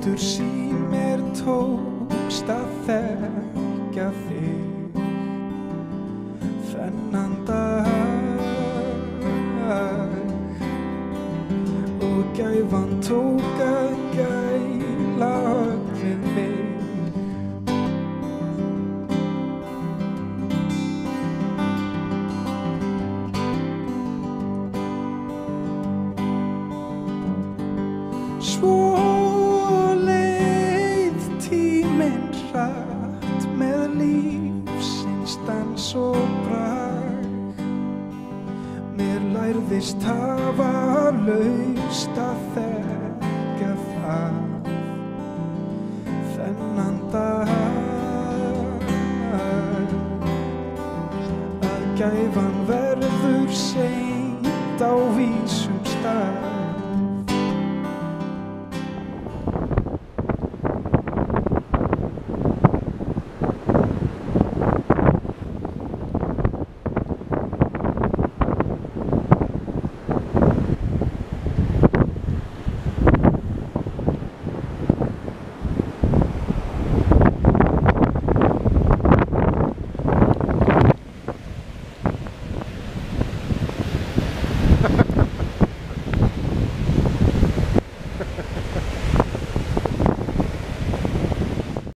vetur sín mér tókst að þekkja þig þennan dag og gæfan tók að gæla höggvið mig. Svo leið tíminn hratt með lífsins dans og brag. Mér lærðist tafarlaust að þekkja það þennan dag að gæfan verður seint á vísu.